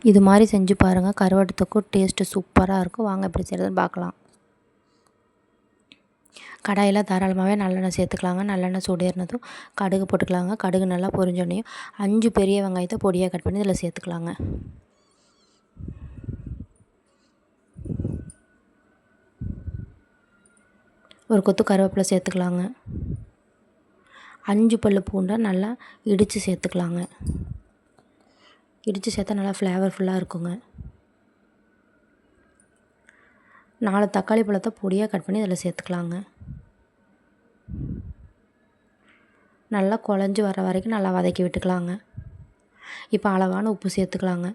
இது மாதிரி செஞ்சு பாருங்கள். கருவாட்டு தொக்கு டேஸ்ட்டு சூப்பராக இருக்கும். வாங்க எப்படி செய்கிறதுன்னு பார்க்கலாம். கடாயில் தாராளமாகவே நல்லெண்ணெய் சேர்த்துக்கலாங்க. நல்லெண்ணெய் சூடேறினதும் கடுகு போட்டுக்கலாங்க. கடுகு நல்லா பொரிஞ்சோடனையும் 5 பெரிய வெங்காயத்தை பொடியாக கட் பண்ணி இதில் சேர்த்துக்கலாங்க. ஒரு கொத்து கருவேப்பிலை சேர்த்துக்கலாங்க. 5 பல்லு பூண்டை நல்லா இடித்து சேர்த்துக்கலாங்க. இடித்து சேர்த்தா நல்லா ஃப்ளேவர்ஃபுல்லாக இருக்குங்க. 4 தக்காளி பழத்தை பொடியாக கட் பண்ணி இதில் சேர்த்துக்கலாங்க. நல்லா குழஞ்சி வர வரைக்கும் நல்லா வதக்கி விட்டுக்கலாங்க. இப்போ அளவான உப்பு சேர்த்துக்கலாங்க.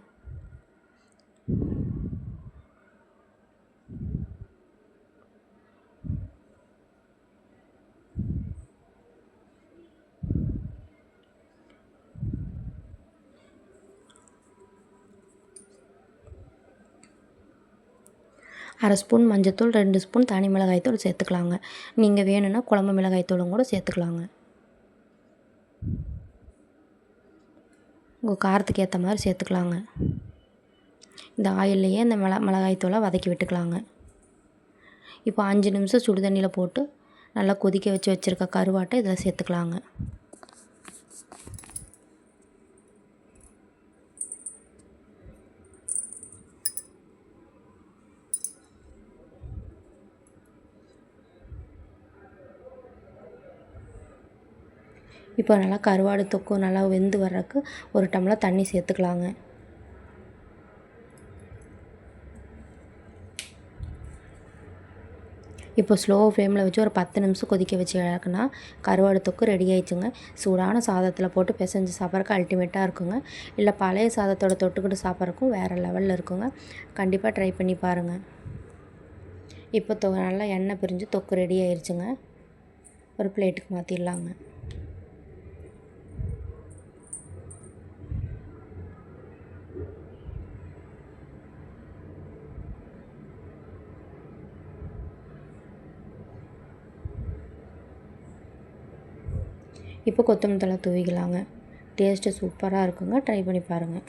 அரை ஸ்பூன் மஞ்சத்தூள், 2 ஸ்பூன் தனி மிளகாய்த்தூள் சேர்த்துக்கலாங்க. நீங்கள் வேணும்னா குழம்பு மிளகாய்த்தூளும் கூட சேர்த்துக்கலாங்க. உங்கள் காரத்துக்கு ஏற்ற மாதிரி சேர்த்துக்கலாங்க. இந்த ஆயில்லையே இந்த மிளகாய்த்தூளை வதக்கி விட்டுக்கலாங்க. இப்போ 5 நிமிஷம் சுடு தண்ணியில் போட்டு நல்லா கொதிக்க வச்சுருக்க கருவாட்டை இதில் சேர்த்துக்கலாங்க. இப்போ நல்லா கருவாடு தொக்கு நல்லா வெந்து வர்றதுக்கு 1 டம்ளர் தண்ணி சேர்த்துக்கலாங்க. இப்போ ஸ்லோ ஃப்ளேமில் வச்சு ஒரு 10 நிமிஷம் கொதிக்க வச்சு இறக்குனா கருவாடு தொக்கு ரெடி ஆயிடுச்சுங்க. சூடான சாதத்தில் போட்டு பிசைஞ்சு சாப்பிட்றதுக்கு அல்டிமேட்டாக இருக்குங்க. இல்லை பழைய சாதத்தோட தொட்டுக்கிட்டு சாப்பிட்றதுக்கும் வேறு லெவலில் இருக்குங்க. கண்டிப்பாக ட்ரை பண்ணி பாருங்கள். இப்போ நல்லா எண்ணெய் பிரிஞ்சு தொக்கு ரெடி ஆயிடுச்சுங்க. ஒரு பிளேட்டுக்கு மாற்றிடலாங்க. இப்போ கொத்தமல்லி தழை தூவிக்கலாங்க. டேஸ்ட்டு சூப்பராக இருக்குங்க. ட்ரை பண்ணி பாருங்கள்.